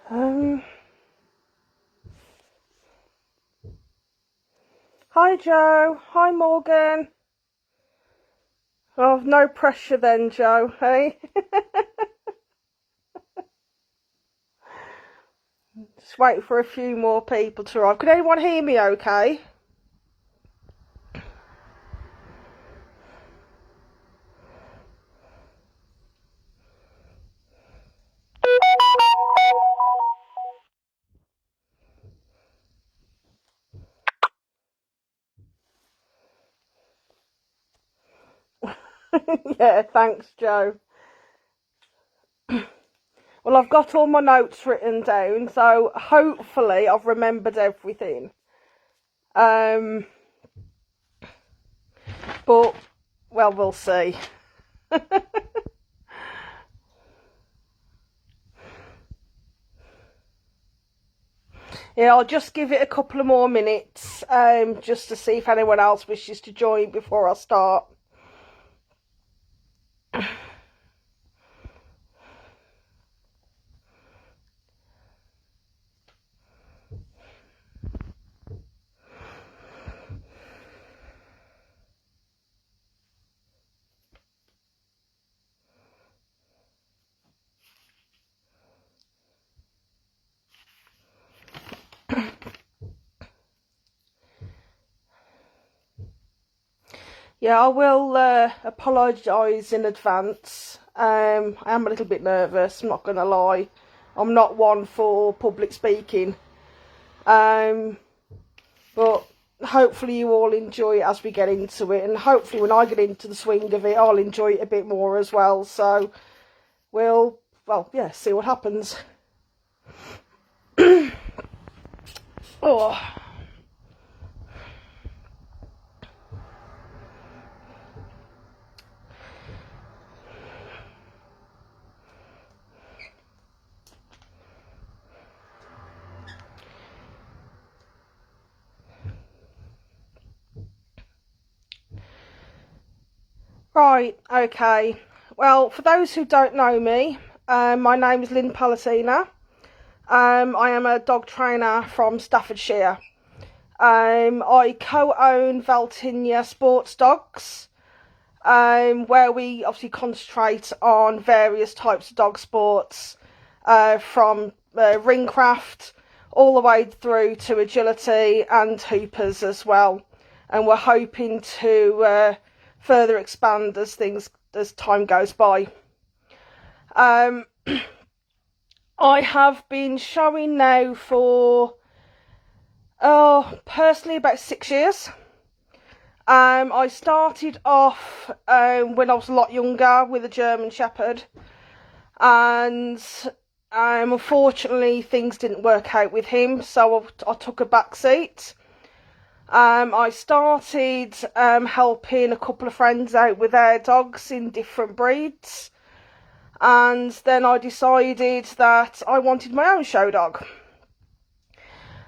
Hi Joe, hi Morgan. Oh, no pressure then, Joe, hey? Just wait for a few more people to arrive. Can anyone hear me okay? Yeah, thanks, Joe. Well, I've got all my notes written down, so hopefully I've remembered everything. But, well, we'll see. Yeah, I'll just give it a couple of more minutes, just to see if anyone else wishes to join before I start. Yeah, I will apologise in advance. I am a little bit nervous, I'm not going to lie. I'm not one for public speaking. But hopefully you all enjoy it as we get into it. And hopefully when I get into the swing of it, I'll enjoy it a bit more as well. So we'll, yeah, see what happens. Oh. Right, okay. Well, for those who don't know me, my name is Lynn Pallatina. I am a dog trainer from Staffordshire. I co-own Pallatina Sports Dogs, where we obviously concentrate on various types of dog sports, from Ringcraft all the way through to agility and hoopers as well. And we're hoping to further expand as time goes by. I have been showing now for personally about 6 years. I started off when I was a lot younger with a German Shepherd, and unfortunately things didn't work out with him, so I took a back seat. I started helping a couple of friends out with their dogs in different breeds, and then I decided that I wanted my own show dog.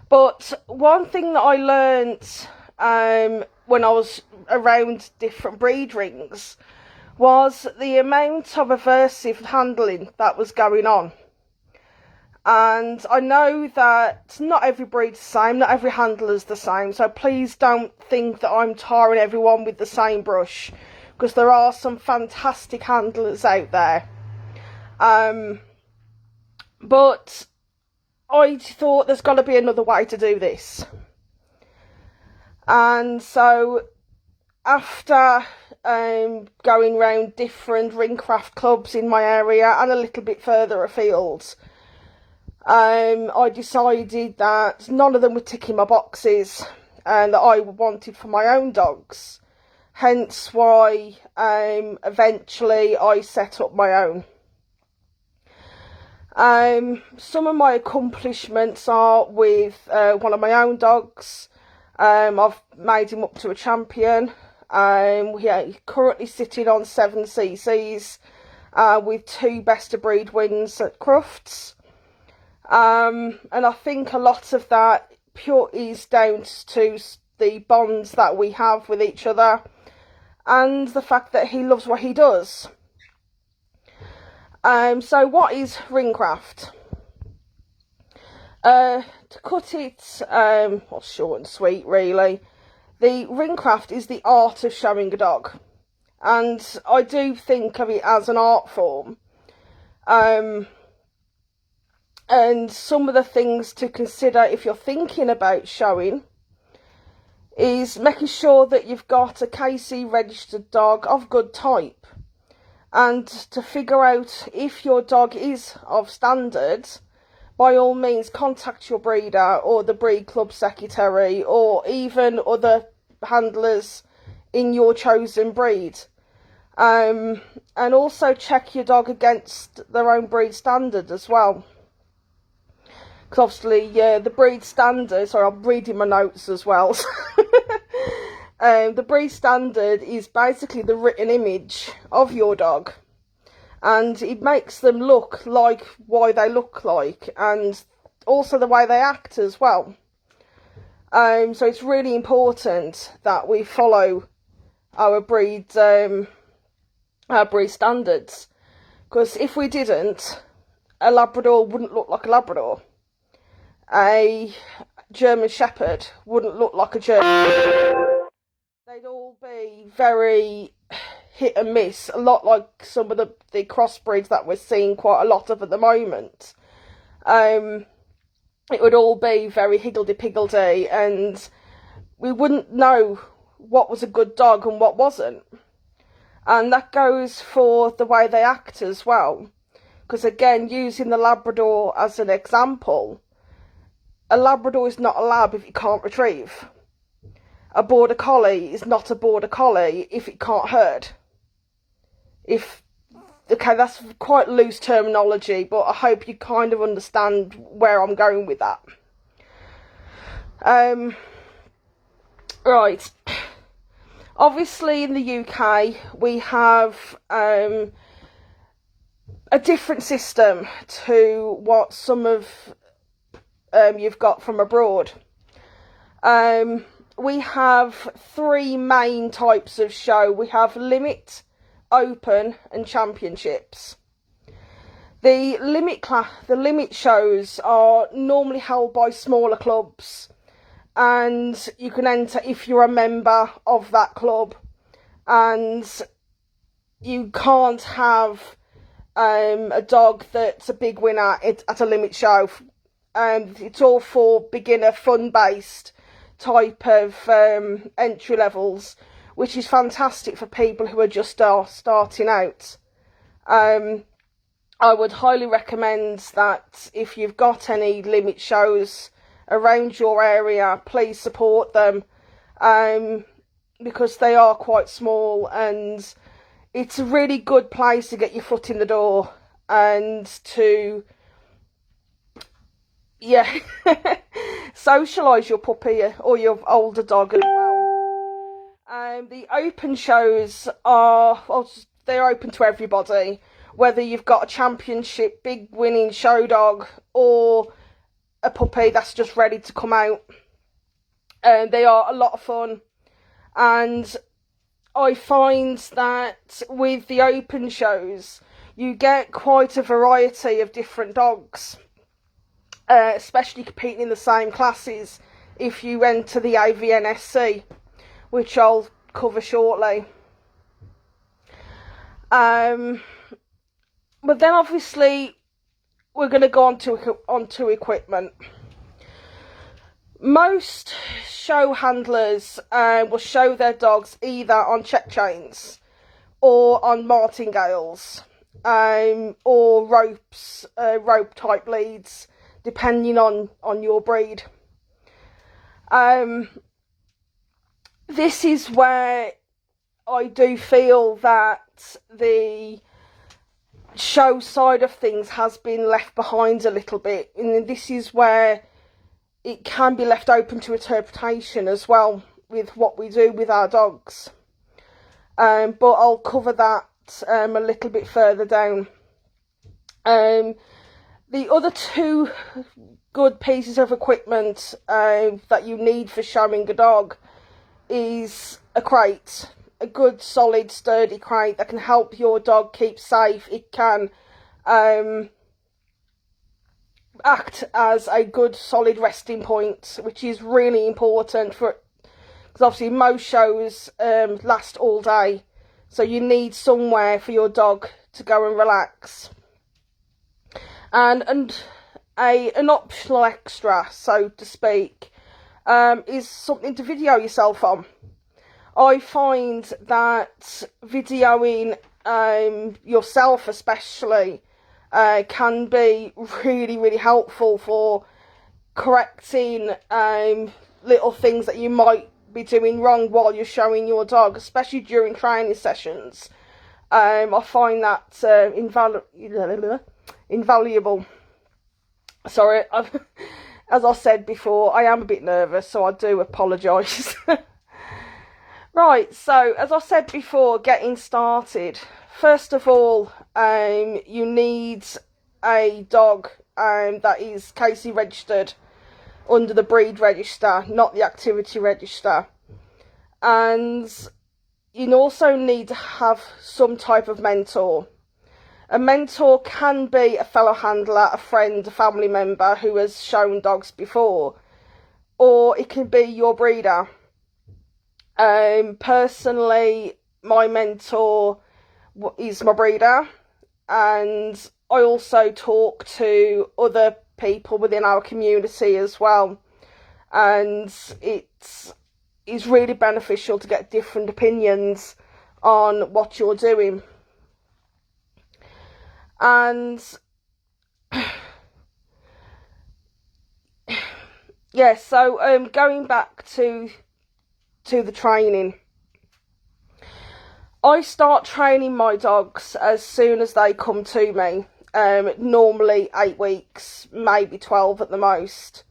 But one thing that I learnt when I was around different breed rings was the amount of aversive handling that was going on. And I know that not every breed's the same, not every handler's the same, so please don't think that I'm tarring everyone with the same brush, because there are some fantastic handlers out there. But I thought there's got to be another way to do this. And so after going around different Ringcraft clubs in my area and a little bit further afield, I decided that none of them were ticking my boxes and that I wanted for my own dogs. Hence why eventually I set up my own. Some of my accomplishments are with one of my own dogs. I've made him up to a champion. He's currently sitting on 7 CCs with 2 best of breed wins at Crufts. And I think a lot of that is down to the bonds that we have with each other and the fact that he loves what he does. So what is Ringcraft? To cut it well, short and sweet, really, the Ringcraft is the art of showing a dog, and I do think of it as an art form. And some of the things to consider if you're thinking about showing is making sure that you've got a KC registered dog of good type, and to figure out if your dog is of standard, by all means contact your breeder or the breed club secretary or even other handlers in your chosen breed. And also check your dog against their own breed standard as well. Because obviously, the breed standard, sorry, I'm reading my notes as well. The breed standard is basically the written image of your dog. And it makes them look like why they look like, and also the way they act as well. So it's really important that we follow our breed standards. Because if we didn't, a Labrador wouldn't look like a Labrador. A German Shepherd wouldn't look like a German. They'd all be very hit and miss, a lot like some of the crossbreeds that we're seeing quite a lot of at the moment. It would all be very higgledy-piggledy, and we wouldn't know what was a good dog and what wasn't. And that goes for the way they act as well. Because again, using the Labrador as an example, a Labrador is not a lab if it can't retrieve. A Border Collie is not a Border Collie if it can't herd. Okay, that's quite loose terminology, but I hope you kind of understand where I'm going with that. Right. Obviously, in the UK, we have a different system to what some of you've got from abroad. We have three main types of show. We have limit, open and championships. The limit shows are normally held by smaller clubs, and you can enter if you're a member of that club, and you can't have a dog that's a big winner at a limit show. It's all for beginner, fun-based type of entry levels, which is fantastic for people who are just starting out. I would highly recommend that if you've got any limit shows around your area, please support them, because they are quite small, and it's a really good place to get your foot in the door and to socialise your puppy or your older dog as well. The open shows they're open to everybody, whether you've got a championship big winning show dog or a puppy that's just ready to come out. They are a lot of fun, and I find that with the open shows you get quite a variety of different dogs, especially competing in the same classes if you enter the AVNSC, which I'll cover shortly. But then obviously we're going to go on to equipment. Most show handlers will show their dogs either on check chains or on martingales, or ropes, rope type leads, depending on your breed. This is where I do feel that the show side of things has been left behind a little bit, and this is where it can be left open to interpretation as well with what we do with our dogs. But I'll cover that a little bit further down. The other two good pieces of equipment that you need for showing a dog is a crate. A good, solid, sturdy crate that can help your dog keep safe. It can act as a good solid resting point, which is really important for, because obviously most shows last all day, so you need somewhere for your dog to go and relax. And an optional extra, so to speak, is something to video yourself on. I find that videoing yourself especially can be really, really helpful for correcting little things that you might be doing wrong while you're showing your dog, especially during training sessions. I find that invaluable. Sorry, as I said before, I am a bit nervous, so I do apologise. Right, so as I said before, getting started. First of all, you need a dog that is KC registered under the breed register, not the activity register. And you also need to have some type of mentor. A mentor can be a fellow handler, a friend, a family member who has shown dogs before, or it can be your breeder. Personally, my mentor is my breeder, and I also talk to other people within our community as well, and it is really beneficial to get different opinions on what you're doing. And yeah, so going back to the training, I start training my dogs as soon as they come to me, normally 8 weeks, maybe 12 at the most,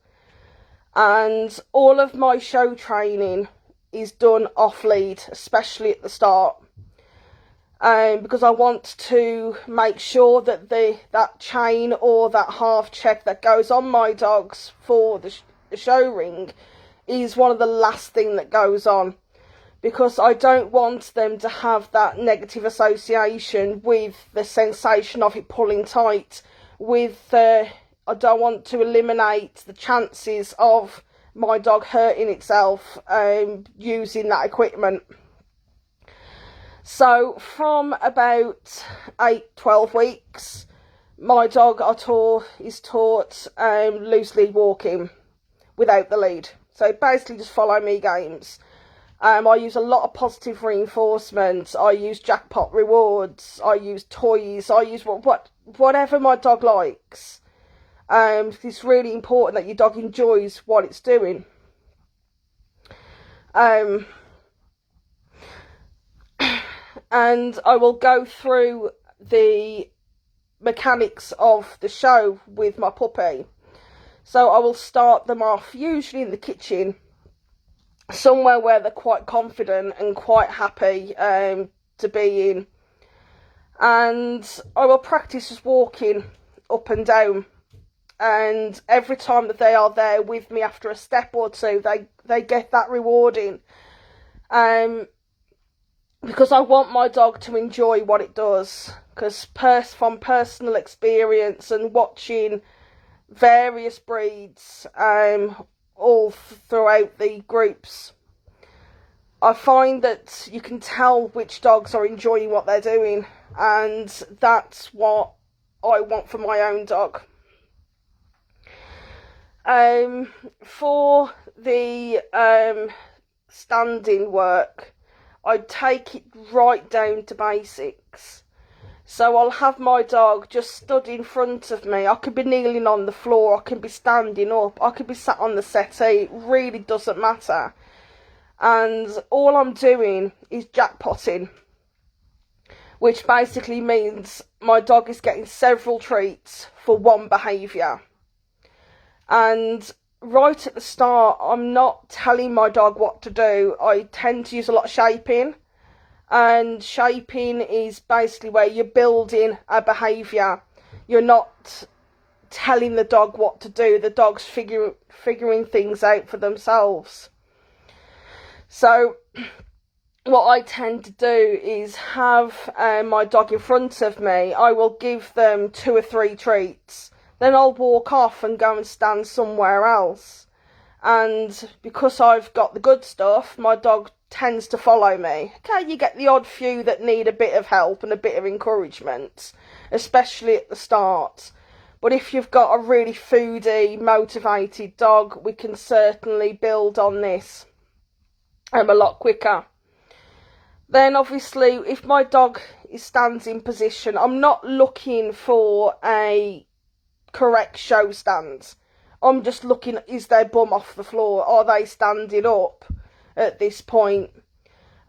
and all of my show training is done off lead, especially at the start, because I want to make sure that that chain or that half check that goes on my dogs for the show ring is one of the last thing that goes on, because I don't want them to have that negative association with the sensation of it pulling tight. I don't want to eliminate the chances of my dog hurting itself using that equipment. So from about 8-12 weeks, my dog is taught loose lead walking without the lead. So basically just follow me games. I use a lot of positive reinforcement. I use jackpot rewards. I use toys. I use whatever my dog likes. It's really important that your dog enjoys what it's doing. And I will go through the mechanics of the show with my puppy. So I will start them off usually in the kitchen, somewhere where they're quite confident and quite happy to be in. And I will practice just walking up and down. And every time that they are there with me after a step or two, they get that rewarding. Because I want my dog to enjoy what it does. Because from personal experience and watching various breeds all throughout the groups, I find that you can tell which dogs are enjoying what they're doing, and that's what I want for my own dog. For the standing work, I take it right down to basics. So I'll have my dog just stood in front of me. I could be kneeling on the floor, I could be standing up, I could be sat on the settee. It really doesn't matter. And all I'm doing is jackpotting, which basically means my dog is getting several treats for one behaviour. And right at the start, I'm not telling my dog what to do. I tend to use a lot of shaping. And shaping is basically where you're building a behaviour. You're not telling the dog what to do. The dog's figuring things out for themselves. So what I tend to do is have my dog in front of me. I will give them 2 or 3 treats then I'll walk off and go and stand somewhere else. And because I've got the good stuff, my dog tends to follow me. Okay, you get the odd few that need a bit of help and a bit of encouragement, especially at the start. But if you've got a really foodie, motivated dog, we can certainly build on this a lot quicker. Then obviously, if my dog stands in position, I'm not looking for a correct show stand. I'm just looking, is their bum off the floor? Are they standing up at this point?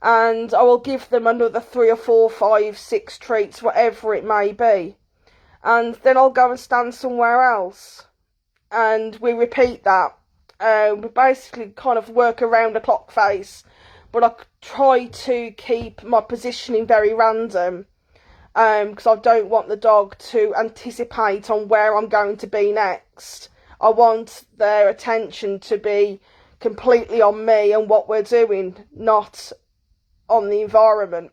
And I will give them another 3 or 4, 5, 6 treats, whatever it may be. And then I'll go and stand somewhere else. And we repeat that. We basically kind of work around a clock face. But I try to keep my positioning very random. Because I don't want the dog to anticipate on where I'm going to be next. I want their attention to be completely on me and what we're doing, not on the environment.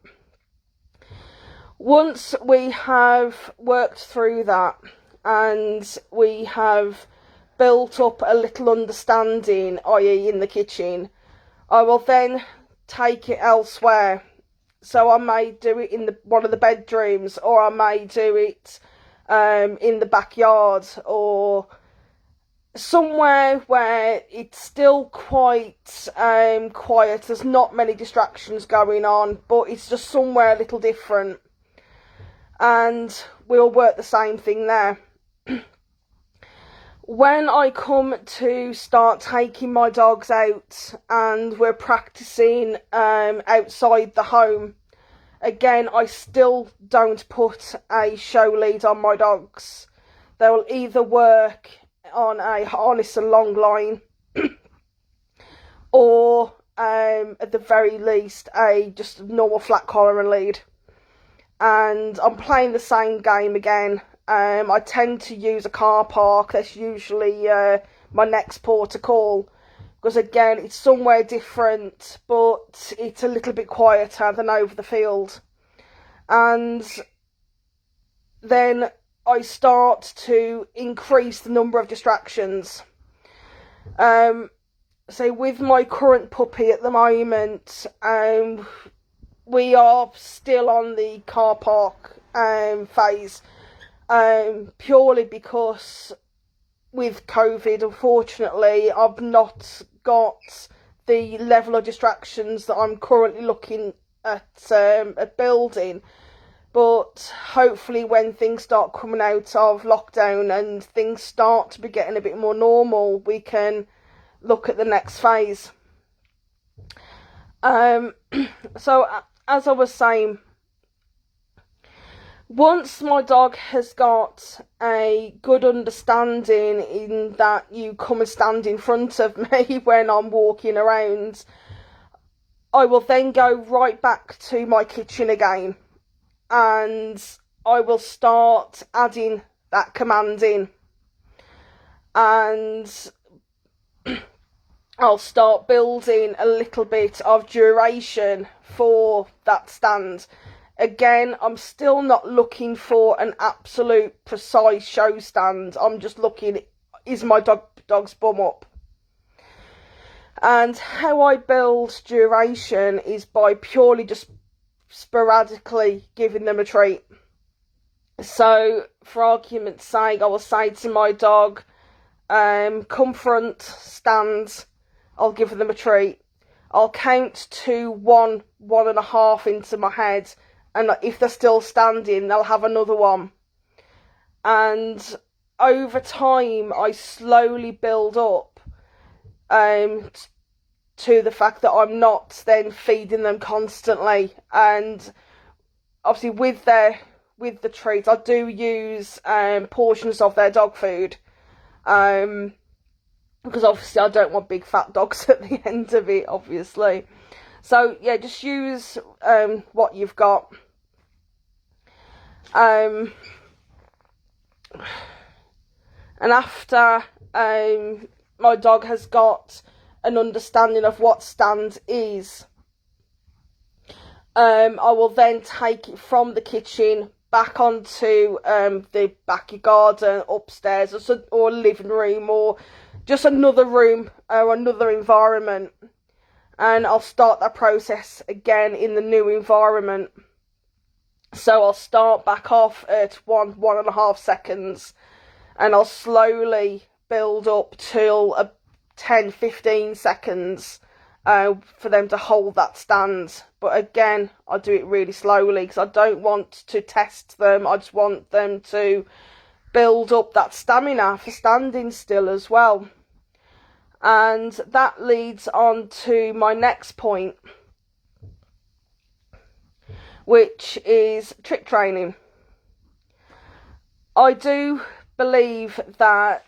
Once we have worked through that and we have built up a little understanding, i.e. in the kitchen, I will then take it elsewhere. So I may do it in one of the bedrooms, or I may do it in the backyard, or somewhere where it's still quite quiet. There's not many distractions going on, but it's just somewhere a little different. And we'll work the same thing there. When I come to start taking my dogs out and we're practicing outside the home, again, I still don't put a show lead on my dogs. They will either work on a harness and long line or at the very least a just normal flat collar and lead. And I'm playing the same game again. I tend to use a car park. That's usually my next port of call, because again, it's somewhere different, but it's a little bit quieter than over the field. And then I start to increase the number of distractions. So with my current puppy at the moment, we are still on the car park phase, purely because with COVID, unfortunately, I've not got the level of distractions that I'm currently looking at building. But hopefully when things start coming out of lockdown and things start to be getting a bit more normal, we can look at the next phase. So as I was saying, once my dog has got a good understanding in that you come and stand in front of me when I'm walking around, I will then go right back to my kitchen again. And I will start adding that command in. And I'll start building a little bit of duration for that stand. Again, I'm still not looking for an absolute precise show stand. I'm just looking, is my dog's bum up? And how I build duration is by purely just sporadically giving them a treat. So, for argument's sake, I will say to my dog, come front, stand, I'll give them a treat. I'll count to 1, 1.5 into my head, and if they're still standing, they'll have another one. And over time, I slowly build up to the fact that I'm not then feeding them constantly. And obviously with the treats, I do use portions of their dog food, because obviously I don't want big fat dogs at the end of it, obviously. So yeah, just use what you've got. And after my dog has got an understanding of what stand is, I will then take it from the kitchen back onto the backyard garden, upstairs, or living room, or just another room or another environment. And I'll start that process again in the new environment. So I'll start back off at 1.5 seconds, and I'll slowly build up till 10-15 seconds for them to hold that stand. But again, I do it really slowly because I don't want to test them. I just want them to build up that stamina for standing still as well. And that leads on to my next point, which is trick training. I do believe that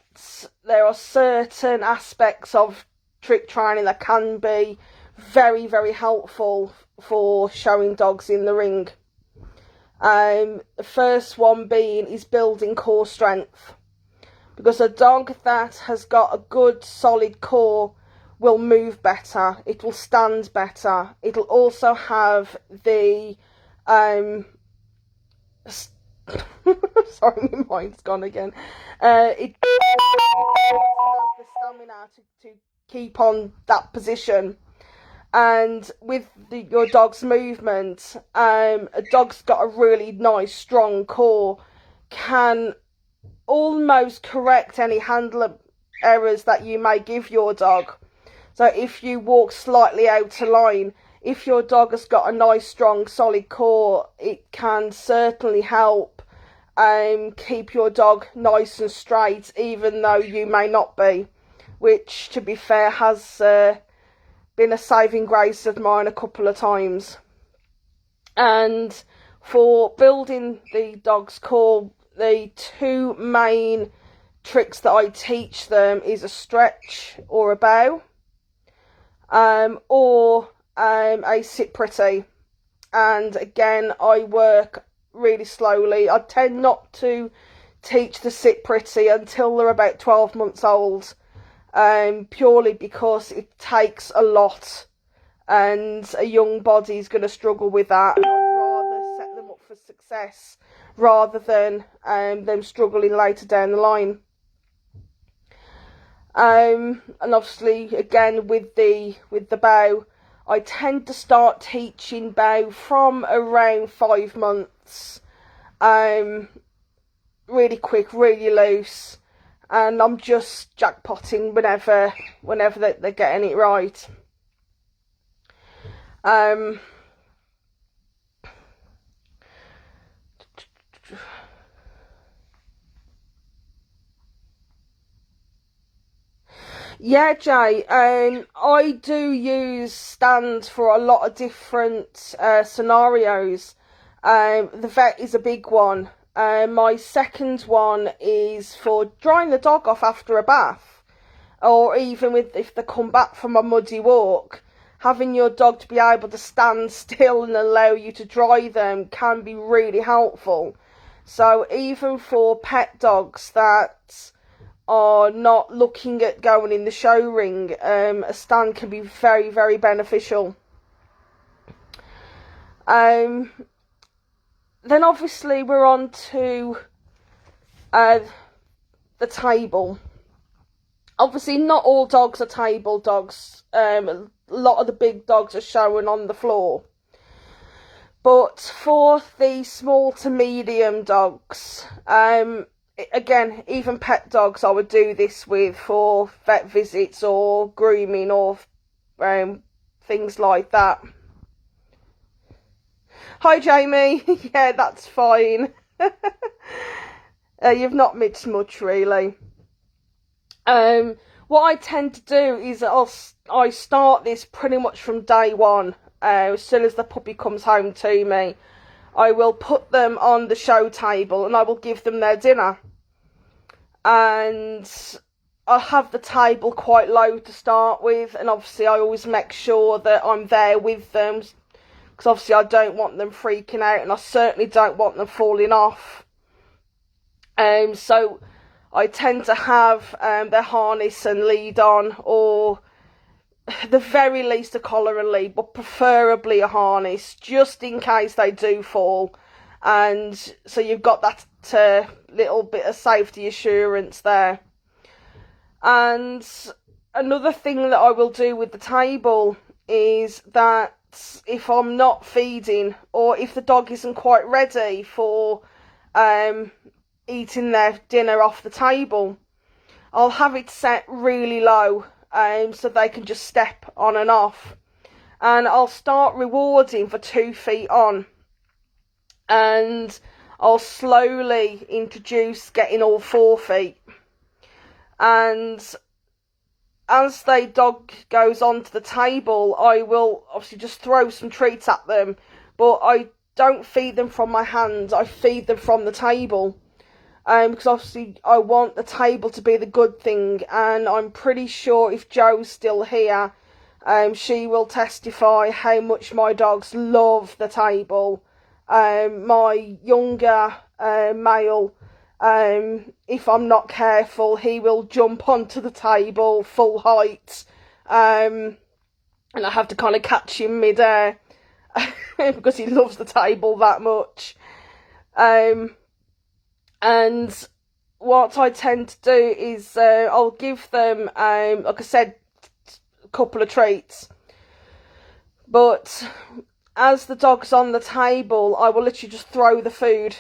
there are certain aspects of trick training that can be very, very helpful for showing dogs in the ring. The first one being is building core strength. Because a dog that has got a good solid core will move better, it will stand better, it'll also have the sorry, my mind's gone again. It has the stamina to keep on that position. And with your dog's movement, a dog's got a really nice strong core, can almost correct any handler errors that you may give your dog. So if you walk slightly out of line, if your dog has got a nice strong solid core, it can certainly help keep your dog nice and straight, even though you may not be, which, to be fair, has been a saving grace of mine a couple of times. And for building the dog's core, the two main tricks that I teach them is a stretch or a bow, or a sit pretty. And again, I work really slowly. I tend not to teach the sit pretty until they're about 12 months old, purely because it takes a lot, and a young body is going to struggle with that. I'd rather set them up for success rather than them struggling later down the line. And obviously, again, with the bow, I tend to start teaching bow from around 5 months. Really quick, really loose, and I'm just jackpotting whenever they're getting it right. Yeah, Jay, I do use stands for a lot of different scenarios. The vet is a big one. My second one is for drying the dog off after a bath, or even if they come back from a muddy walk. Having your dog to be able to stand still and allow you to dry them can be really helpful. So even for pet dogs that are not looking at going in the show ring, a stand can be very, very beneficial. Then obviously we're on to the table. Obviously not all dogs are table dogs. A lot of the big dogs are showing on the floor. But for the small to medium dogs, again, even pet dogs I would do this with for vet visits or grooming or things like that. Hi Jamie, yeah, that's fine. You've not missed much really. What I tend to do is I start this pretty much from day one. As soon as the puppy comes home to me, I will put them on the show table and I will give them their dinner. And I have the table quite low to start with, and obviously I always make sure that I'm there with them, because obviously I don't want them freaking out, and I certainly don't want them falling off. So I tend to have their harness and lead on, or the very least a collar and lead, but preferably a harness, just in case they do fall. and so you've got that little bit of safety assurance there. And another thing that I will do with the table is that if I'm not feeding, or if the dog isn't quite ready for eating their dinner off the table, I'll have it set really low so they can just step on and off. And I'll start rewarding for 2 feet on, and I'll slowly introduce getting all 4 feet. And as the dog goes onto the table, I will obviously just throw some treats at them, but I don't feed them from my hand, I feed them from the table. Because obviously I want the table to be the good thing, and I'm pretty sure if Jo's still here, she will testify how much my dogs love the table. My younger male, if I'm not careful, he will jump onto the table full height, and I have to kind of catch him mid-air because he loves the table that much. And what I tend to do is I'll give them, like I said, a couple of treats. But as the dog's on the table, I will literally just throw the food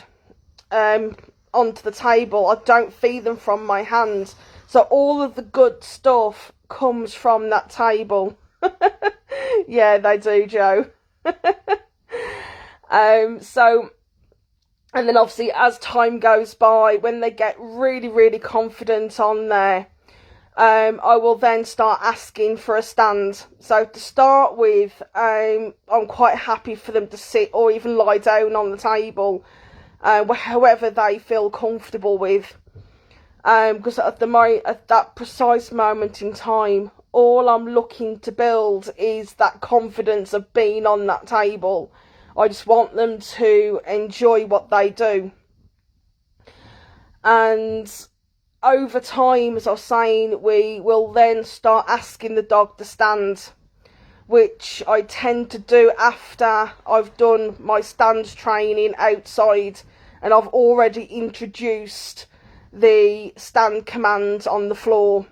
onto the table. I don't feed them from my hand. So all of the good stuff comes from that table. Yeah, they do, Jo. And then obviously as time goes by, when they get really, really confident on there, I will then start asking for a stand. So to start with, I'm quite happy for them to sit or even lie down on the table, however they feel comfortable with. Because at that precise moment in time, all I'm looking to build is that confidence of being on that table. I just want them to enjoy what they do. And over time, as I was saying, we will then start asking the dog to stand, which I tend to do after I've done my stand training outside and I've already introduced the stand command on the floor,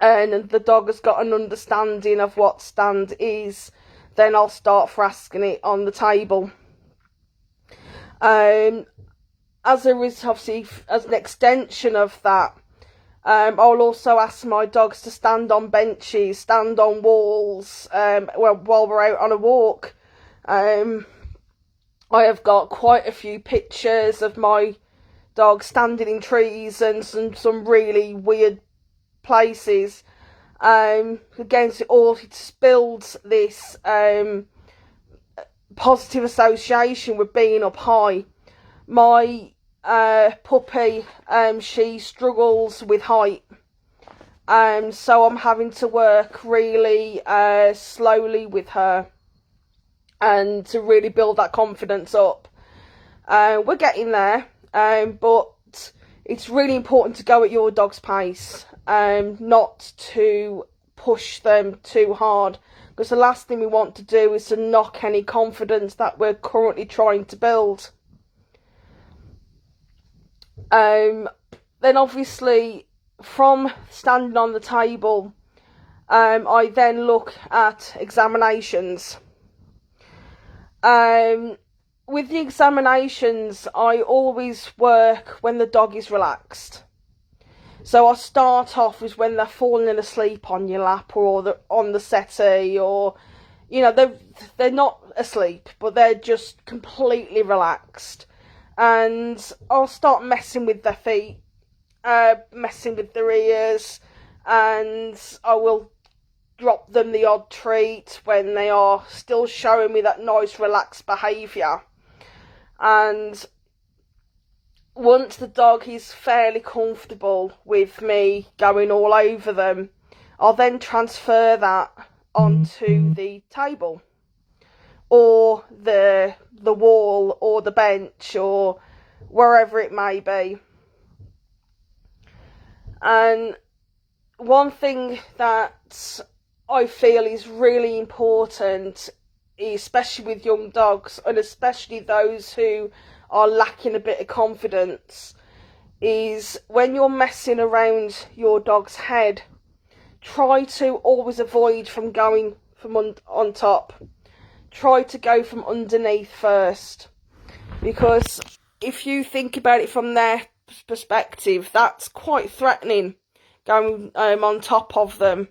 and the dog has got an understanding of what stand is. Then I'll start for asking it on the table. As there is obviously, as an extension of that, I'll also ask my dogs to stand on benches, stand on walls, while we're out on a walk. I have got quite a few pictures of my dog standing in trees and some really weird places. Against it all, it builds this positive association with being up high. My puppy, she struggles with height, so I'm having to work really slowly with her and to really build that confidence up. We're getting there, but it's really important to go at your dog's pace, not to push them too hard, because the last thing we want to do is to knock any confidence that we're currently trying to build. Then obviously from standing on the table, I then look at examinations. With the examinations, I always work when the dog is relaxed. So I start off with when they're falling asleep on your lap or on the settee, or, you know, they're not asleep, but they're just completely relaxed. And I'll start messing with their feet, messing with their ears, and I will drop them the odd treat when they are still showing me that nice relaxed behaviour. And once the dog is fairly comfortable with me going all over them, I'll then transfer that onto the table or the wall or the bench or wherever it may be. And one thing that I feel is really important especially with young dogs, and especially those who are lacking a bit of confidence, is when you're messing around your dog's head, try to always avoid from going from on top. Try to go from underneath first, because if you think about it from their perspective, that's quite threatening, going on top of them.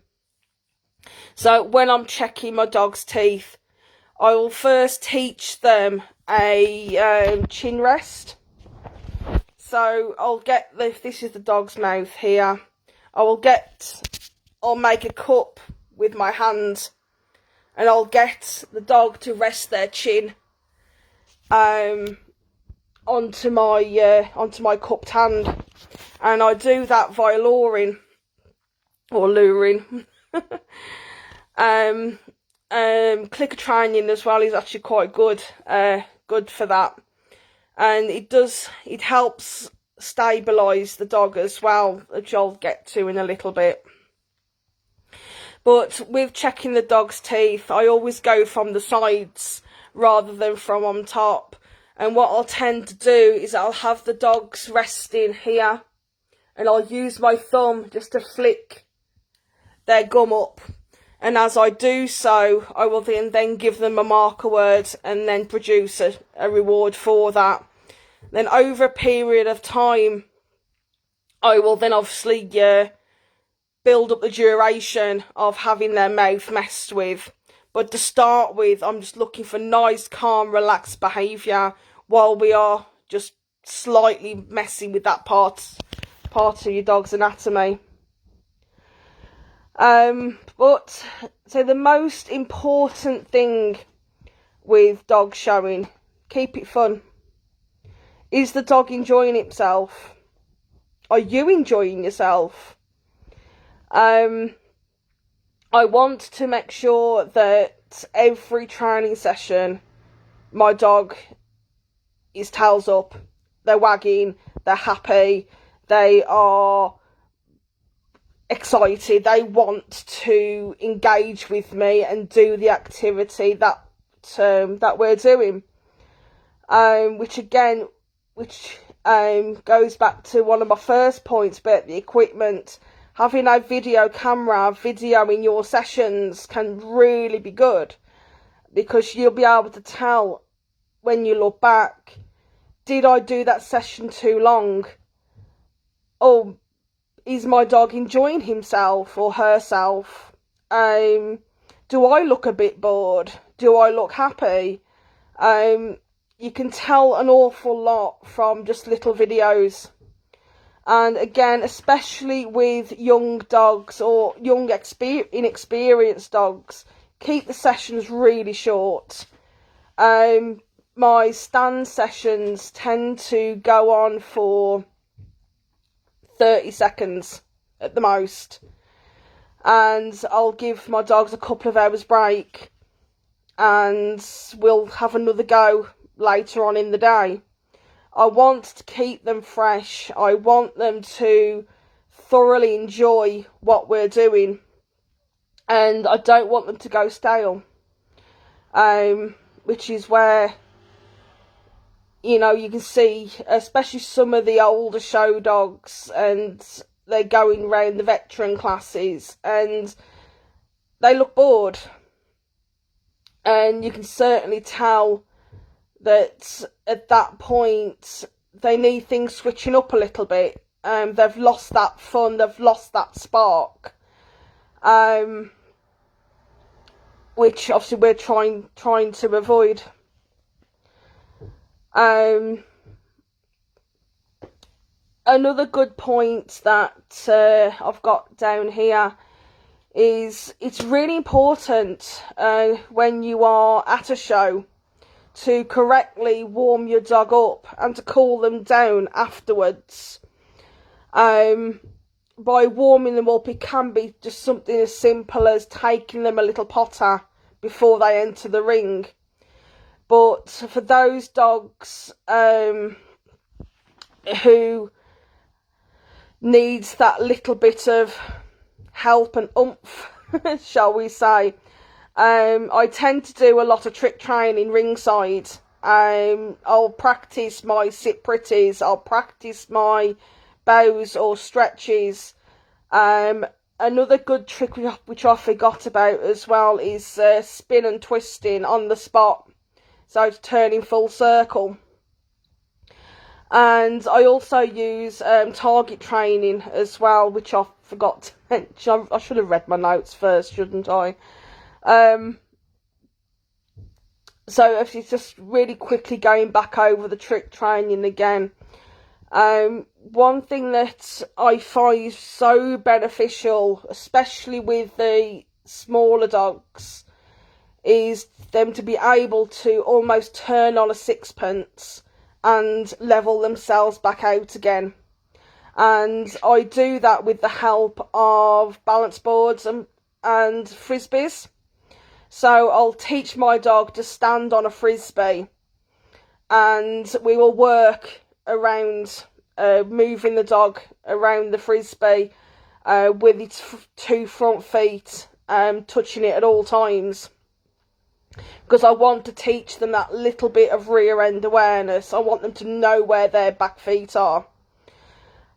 So when I'm checking my dog's teeth, I will first teach them a chin rest. So I'll get this is the dog's mouth here. I'll make a cup with my hand, and I'll get the dog to rest their chin onto my cupped hand, and I do that via luring. Clicker training as well is actually quite good for that, and it helps stabilise the dog as well, which I'll get to in a little bit. But with checking the dog's teeth, I always go from the sides rather than from on top. And what I'll tend to do is I'll have the dogs resting here, and I'll use my thumb just to flick their gum up. And as I do so, I will then give them a marker word and then produce a reward for that. Then over a period of time, I will then obviously build up the duration of having their mouth messed with. But to start with, I'm just looking for nice, calm, relaxed behaviour while we are just slightly messing with that part of your dog's anatomy. But so the most important thing with dog showing, keep it fun. Is the dog enjoying himself? Are you enjoying yourself? I want to make sure that every training session, my dog is tails up, they're wagging, they're happy, they are excited, they want to engage with me and do the activity that we're doing. Which goes back to one of my first points about the equipment. Having a video camera videoing your sessions can really be good, because you'll be able to tell when you look back, did I do that session too long? Or is my dog enjoying himself or herself? Do I look a bit bored? Do I look happy? You can tell an awful lot from just little videos. And again, especially with young dogs or young inexperienced dogs, keep the sessions really short. My stand sessions tend to go on for 30 seconds at the most, and I'll give my dogs a couple of hours break, and we'll have another go later on in the day. I want to keep them fresh. I want them to thoroughly enjoy what we're doing, and I don't want them to go stale, which is where, you know, you can see, especially some of the older show dogs, and they're going round the veteran classes and they look bored, and you can certainly tell that at that point they need things switching up a little bit. They've lost that fun, they've lost that spark, which obviously we're trying to avoid. Another good point that I've got down here is it's really important when you are at a show to correctly warm your dog up and to cool them down afterwards. By warming them up, it can be just something as simple as taking them a little potter before they enter the ring. But for those dogs who needs that little bit of help and oomph, shall we say, I tend to do a lot of trick training ringside. I'll practice my sit pretties, I'll practice my bows or stretches. Another good trick which I forgot about as well is spin and twisting on the spot, so turning full circle. And I also use target training as well, which I forgot to mention. I should have read my notes first, shouldn't I? So if it's just really quickly going back over the trick training again. One thing that I find so beneficial, especially with the smaller dogs, is them to be able to almost turn on a sixpence and level themselves back out again. And I do that with the help of balance boards and frisbees. So I'll teach my dog to stand on a frisbee, and we will work around moving the dog around the frisbee with its two front feet touching it at all times, because I want to teach them that little bit of rear end awareness. I want them to know where their back feet are.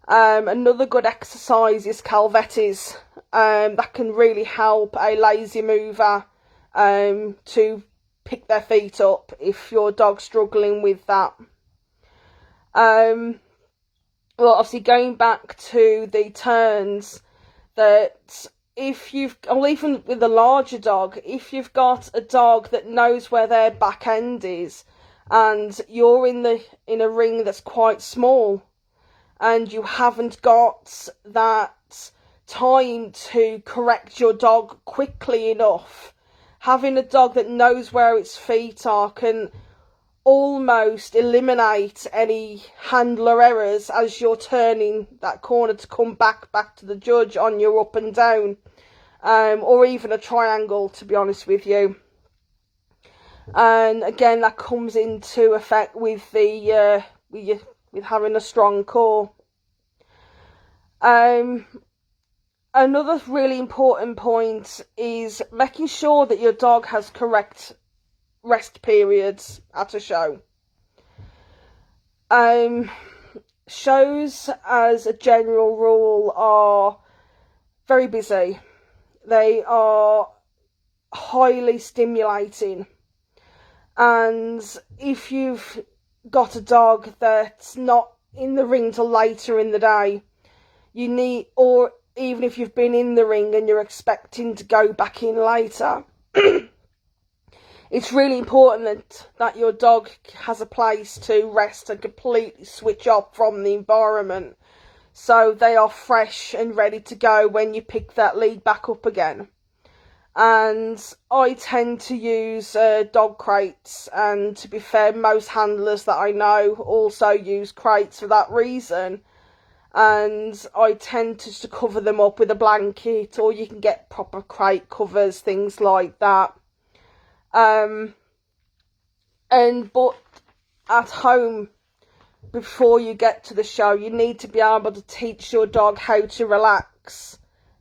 Another good exercise is calvettes. That can really help a lazy mover to pick their feet up if your dog's struggling with that. Well, obviously going back to the turns, that if or even with a larger dog, if you've got a dog that knows where their back end is, and you're in a ring that's quite small, and you haven't got that time to correct your dog quickly enough, having a dog that knows where its feet are can almost eliminate any handler errors as you're turning that corner to come back to the judge on your up and down, or even a triangle, to be honest with you. And again, that comes into effect with the with having a strong core. Another really important point is making sure that your dog has correct rest periods at a show. Shows, as a general rule, are very busy. They are highly stimulating. And if you've got a dog that's not in the ring till later in the day, you need, or even if you've been in the ring and you're expecting to go back in later, it's really important that your dog has a place to rest and completely switch off from the environment, so they are fresh and ready to go when you pick that lead back up again. And I tend to use dog crates, and to be fair, most handlers that I know also use crates for that reason. And I tend to cover them up with a blanket, or you can get proper crate covers, things like that. But at home, before you get to the show, you need to be able to teach your dog how to relax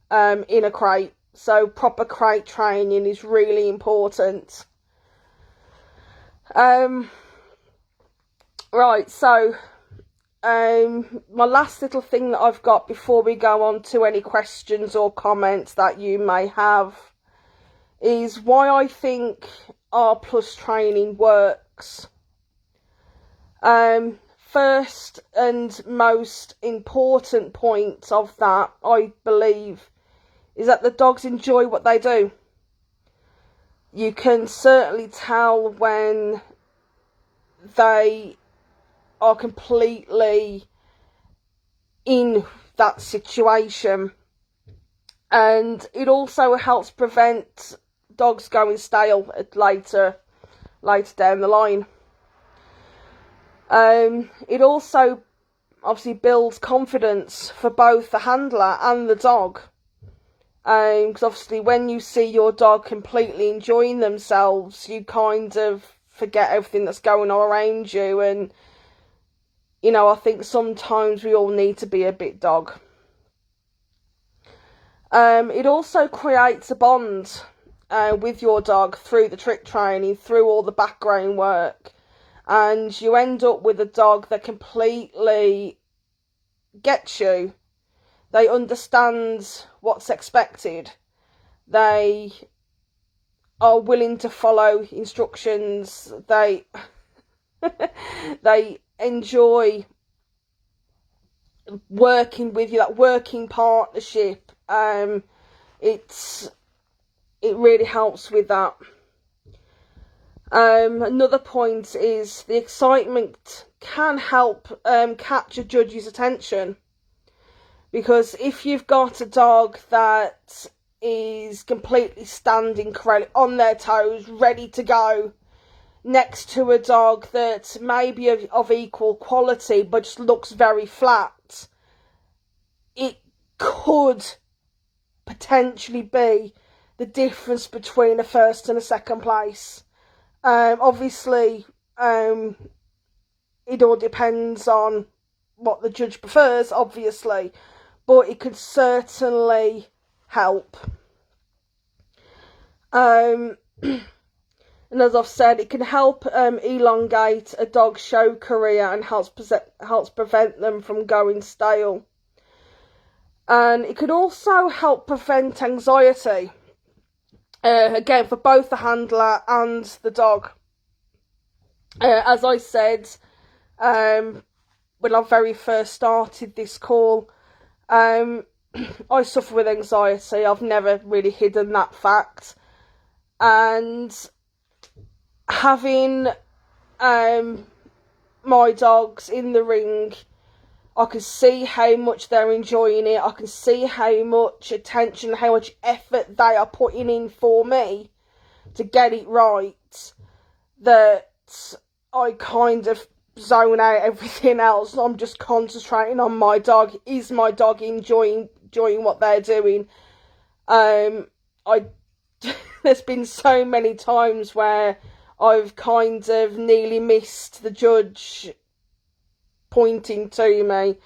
in a crate. So proper crate training is really important. Right, so my last little thing that I've got before we go on to any questions or comments that you may have is why I think R+ training works. First and most important point of that, I believe, is that the dogs enjoy what they do. You can certainly tell when they are completely in that situation, and it also helps prevent dogs going stale later down the line. It also obviously builds confidence for both the handler and the dog, because obviously when you see your dog completely enjoying themselves, you kind of forget everything that's going on around you. And you know, I think sometimes we all need to be a bit dog. It also creates a bond, with your dog through the trick training, through all the background work, and you end up with a dog that completely gets you. They understand what's expected. They are willing to follow instructions. They they enjoy working with you, that working partnership. It really helps with that. Another point is the excitement can help catch a judge's attention, because if you've got a dog that is completely standing correctly on their toes, ready to go, next to a dog that may be of equal quality but just looks very flat, it could potentially be the difference between a first and a second place. Obviously, it all depends on what the judge prefers, obviously, but it could certainly help. And as I've said, it can help elongate a dog's show career and helps prevent them from going stale. And it could also help prevent anxiety, again, for both the handler and the dog. As I said when I very first started this call, I suffer with anxiety. I've never really hidden that fact. And having my dogs in the ring, I can see how much they're enjoying it. I can see how much attention, how much effort they are putting in for me to get it right, that I kind of zone out everything else. I'm just concentrating on my dog. Is my dog enjoying what they're doing? There's been so many times where I've kind of nearly missed the judge pointing to me,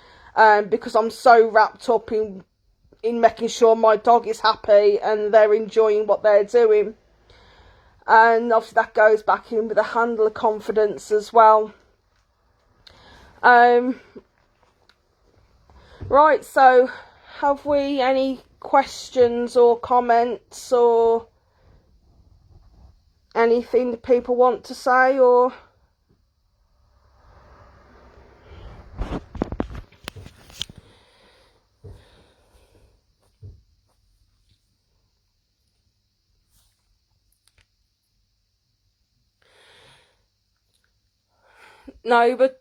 because I'm so wrapped up in making sure my dog is happy and they're enjoying what they're doing. And obviously that goes back in with the handler confidence as well. Right, so have we any questions or comments or anything that people want to say? Or no, but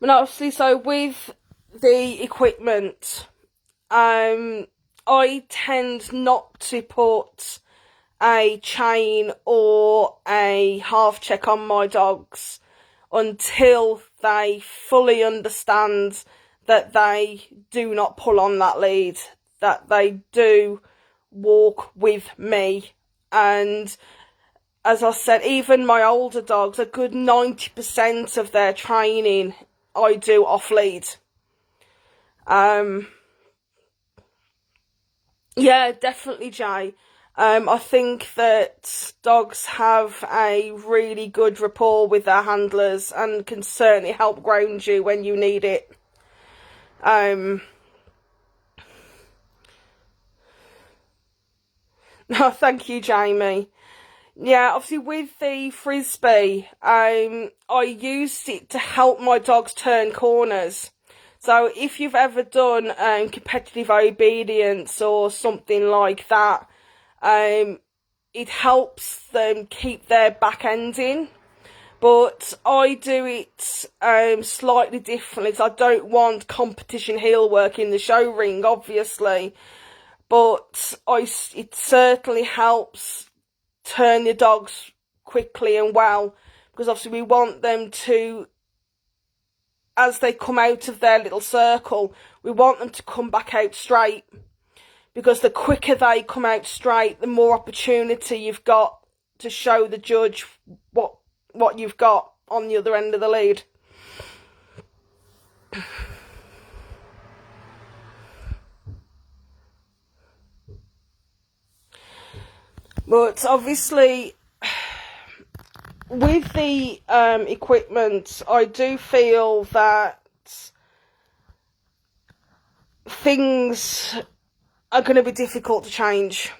obviously, so with the equipment, I tend not to put a chain or a half check on my dogs until they fully understand that they do not pull on that lead, that they do walk with me. And as I said, even my older dogs, a good 90% of their training I do off lead. Yeah, definitely, Jay. I think that dogs have a really good rapport with their handlers and can certainly help ground you when you need it. No, thank you, Jamie. Yeah, obviously with the frisbee, I used it to help my dogs turn corners. So if you've ever done competitive obedience or something like that, it helps them keep their back end in. But I do it slightly differently, because I don't want competition heel work in the show ring, obviously. But it certainly helps turn the dogs quickly and well, because obviously we want them to, as they come out of their little circle, we want them to come back out straight, because the quicker they come out straight, the more opportunity you've got to show the judge what you've got on the other end of the lead. But obviously, with the equipment, I do feel that things are going to be difficult to change.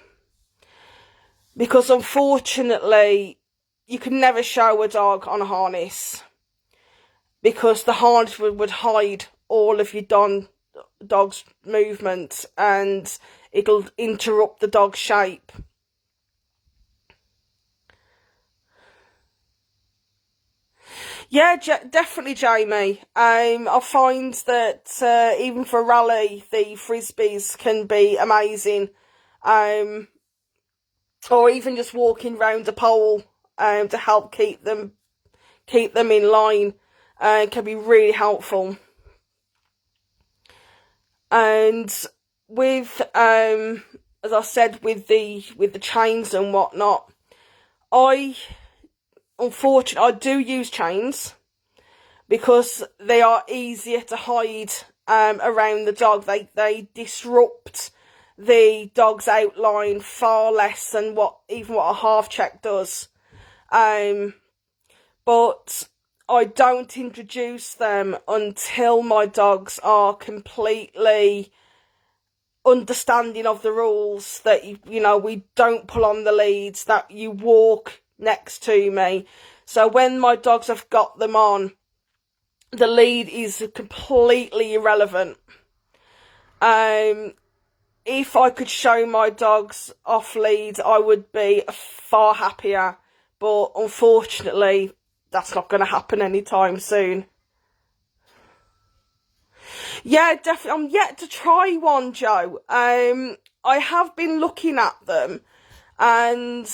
Because unfortunately, you can never show a dog on a harness. Because the harness would hide all of your dog's movement, and it'll interrupt the dog's shape. Yeah, definitely, Jamie. I find that even for rally, the frisbees can be amazing. Or even just walking round a pole to help keep them in line can be really helpful. And with as I said, with the chains and whatnot, unfortunately, I do use chains because they are easier to hide around the dog. They disrupt the dog's outline far less than what a half check does. But I don't introduce them until my dogs are completely understanding of the rules, that we don't pull on the leads, that you walk next to me. So when my dogs have got them on, the lead is completely irrelevant. If I could show my dogs off lead, I would be far happier, but unfortunately that's not going to happen anytime soon. Yeah, definitely. I'm yet to try one, Joe. I have been looking at them, and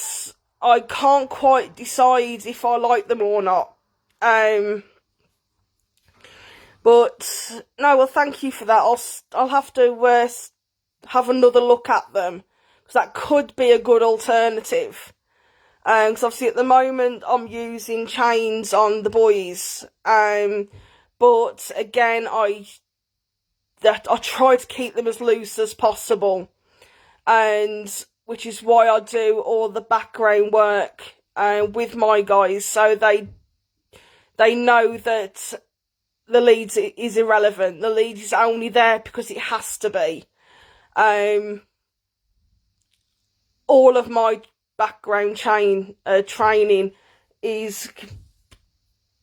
I can't quite decide if I like them or not. But no, well, thank you for that. I'll have to have another look at them, because that could be a good alternative. Because obviously at the moment I'm using chains on the boys. But again, I try to keep them as loose as possible, and which is why I do all the background work with my guys, so they know that the lead is irrelevant. The lead is only there because it has to be. All of my background training is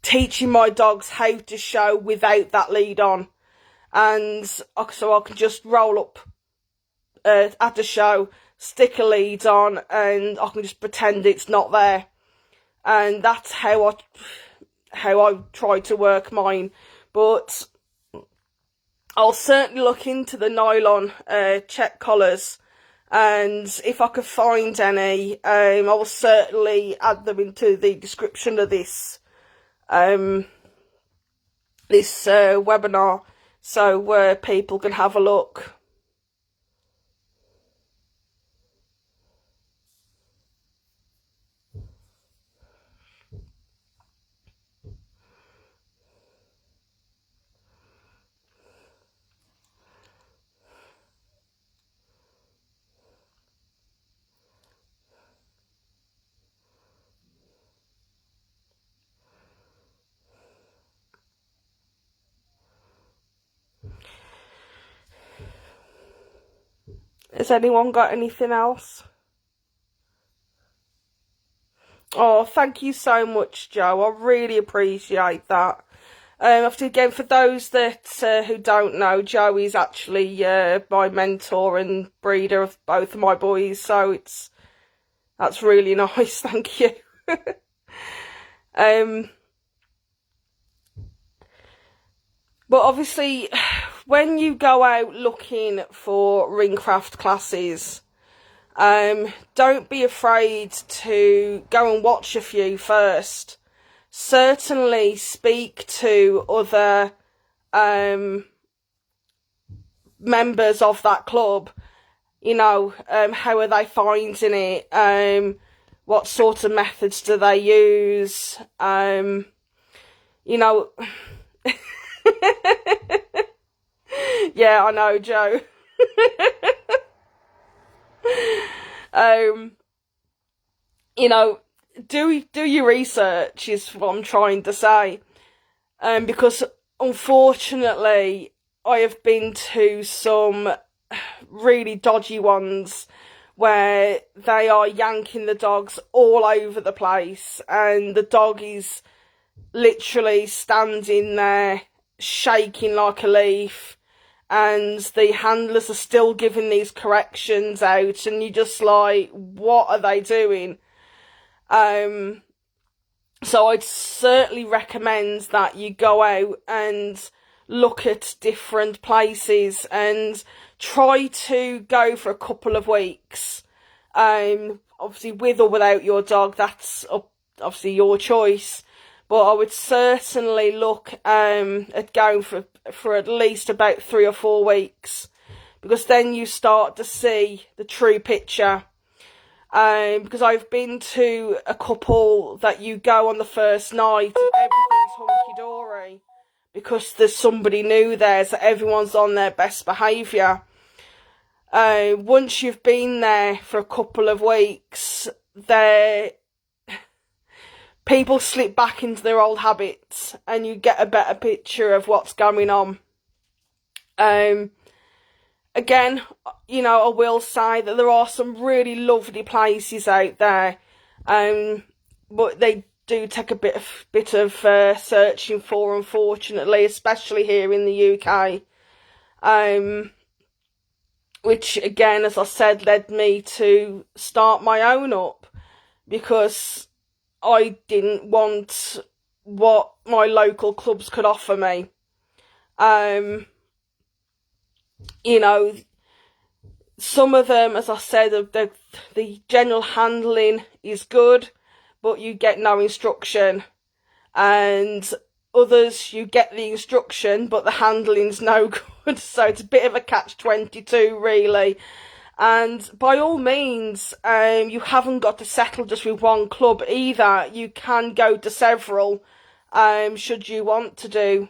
teaching my dogs how to show without that lead on. And so I can just roll up at a show, stick a lead on, and I can just pretend it's not there. And that's how I try to work mine. But I'll certainly look into the nylon check collars, and if I could find any, I will certainly add them into the description of this webinar, so people can have a look. Has anyone got anything else? Oh, thank you so much, Joe. I really appreciate that. After again, for those that who don't know, Joe is actually my mentor and breeder of both of my boys, so that's really nice. Thank you. But obviously, when you go out looking for Ringcraft classes, don't be afraid to go and watch a few first. Certainly speak to other members of that club. How are they finding it? What sort of methods do they use? Yeah, I know, Joe. you know, do your research is what I'm trying to say. Because unfortunately, I have been to some really dodgy ones where they are yanking the dogs all over the place, and the dog is literally standing there shaking like a leaf, and the handlers are still giving these corrections out, and you're just like, what are they doing? So I'd certainly recommend that you go out and look at different places and try to go for a couple of weeks. Obviously with or without your dog, that's obviously your choice. But I would certainly look at going for at least about 3 or 4 weeks, because then you start to see the true picture. Because I've been to a couple that you go on the first night and everything's hunky-dory because there's somebody new there, so everyone's on their best behaviour. Once you've been there for a couple of weeks, people slip back into their old habits and you get a better picture of what's going on. Again, you know, I will say that there are some really lovely places out there, but they do take a bit of searching for, unfortunately, especially here in the UK. Which, again, as I said, led me to start my own up, because I didn't want what my local clubs could offer me. You know, some of them, as I said, the general handling is good, but you get no instruction. And others, you get the instruction, but the handling's no good. So it's a bit of a catch-22, really. And by all means, you haven't got to settle just with one club either. You can go to several, should you want to do.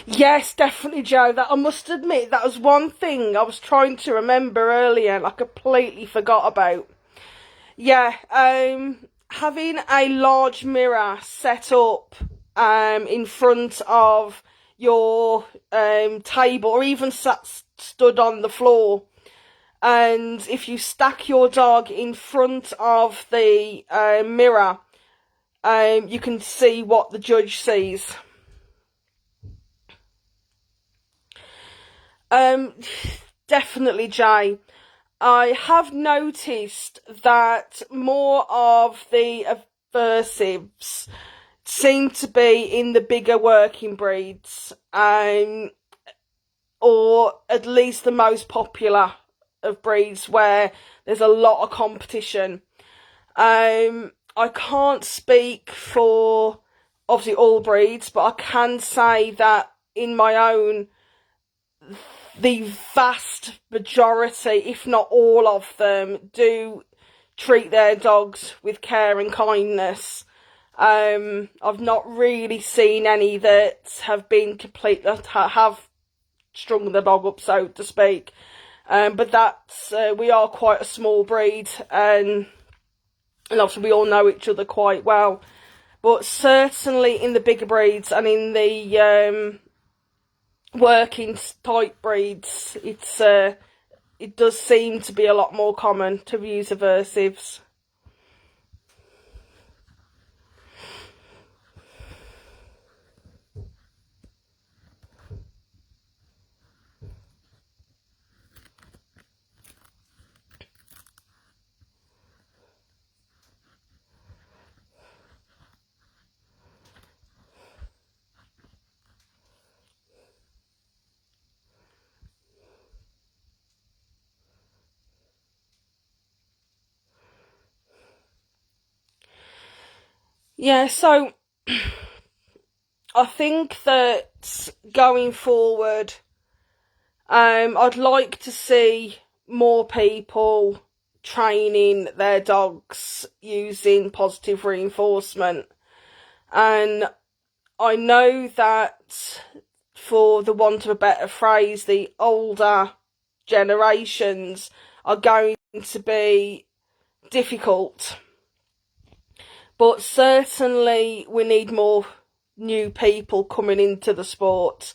Yes, definitely, Joe. That I must admit, that was one thing I was trying to remember earlier and I completely forgot about. Yeah, having a large mirror set up in front of your table, or even stood on the floor, and if you stack your dog in front of the mirror, you can see what the judge sees. Definitely, Jay. I have noticed that more of the aversives seem to be in the bigger working breeds, or at least the most popular of breeds where there's a lot of competition. I can't speak for obviously all breeds, but I can say that in my own, the vast majority, if not all of them, do treat their dogs with care and kindness. I've not really seen any that have been have strung the dog up, so to speak. But that's, we are quite a small breed, and obviously we all know each other quite well. But certainly in the bigger breeds and in the working type breeds, it does seem to be a lot more common to use aversives. Yeah, so I think that going forward, I'd like to see more people training their dogs using positive reinforcement. And I know that, for the want of a better phrase, the older generations are going to be difficult. But certainly we need more new people coming into the sport.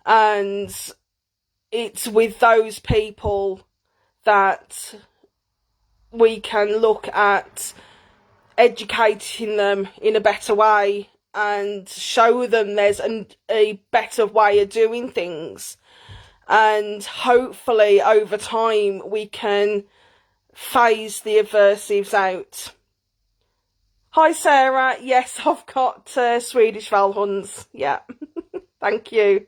And it's with those people that we can look at educating them in a better way and show them there's a better way of doing things. And hopefully over time we can phase the aversives out. Hi Sarah, yes, I've got Swedish Valhunds, yeah. Thank you.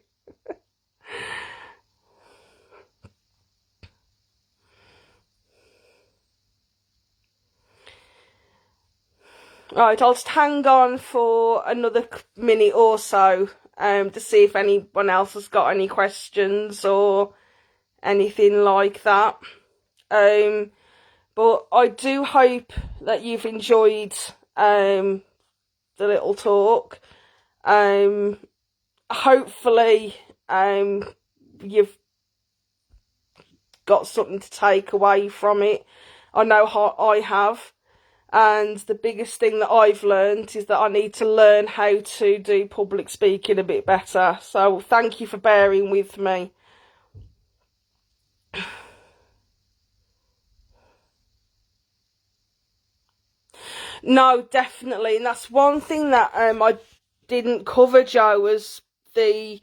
Right, I'll just hang on for another minute or so to see if anyone else has got any questions or anything like that. But I do hope that you've enjoyed the little talk. Hopefully you've got something to take away from it. I know how I have. And the biggest thing that I've learned is that I need to learn how to do public speaking a bit better. So thank you for bearing with me. No, definitely. And that's one thing that I didn't cover, Joe, was the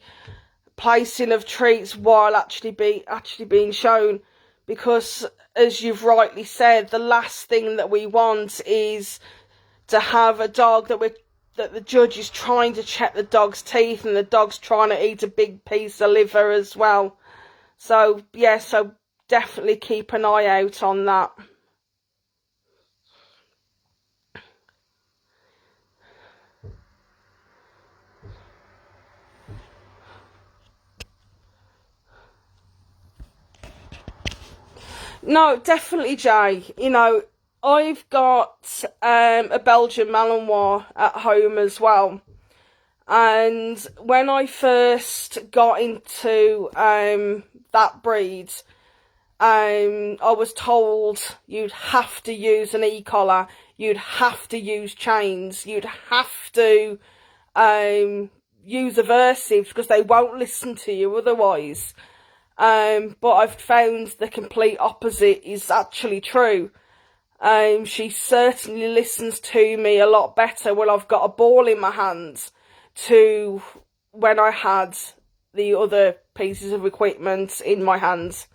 placing of treats while actually being shown. Because, as you've rightly said, the last thing that we want is to have a dog that the judge is trying to check the dog's teeth and the dog's trying to eat a big piece of liver as well. So, yeah, so definitely keep an eye out on that. No, definitely, Jay. You know, I've got a Belgian Malinois at home as well. And when I first got into that breed, I was told you'd have to use an e-collar, you'd have to use chains, you'd have to use aversives because they won't listen to you otherwise. But I've found the complete opposite is actually true. She certainly listens to me a lot better when I've got a ball in my hands to when I had the other pieces of equipment in my hands.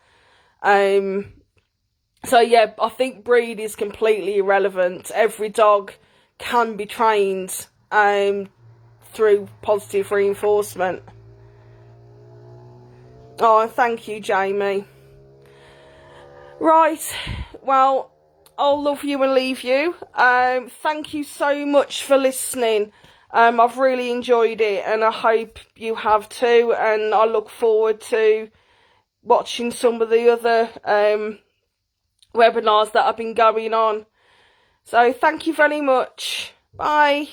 So yeah, I think breed is completely irrelevant. Every dog can be trained through positive reinforcement. Oh, thank you, Jamie. Right, well, I'll love you and leave you. Thank you so much for listening. I've really enjoyed it and I hope you have too, and I look forward to watching some of the other webinars that have been going on. So thank you very much. Bye.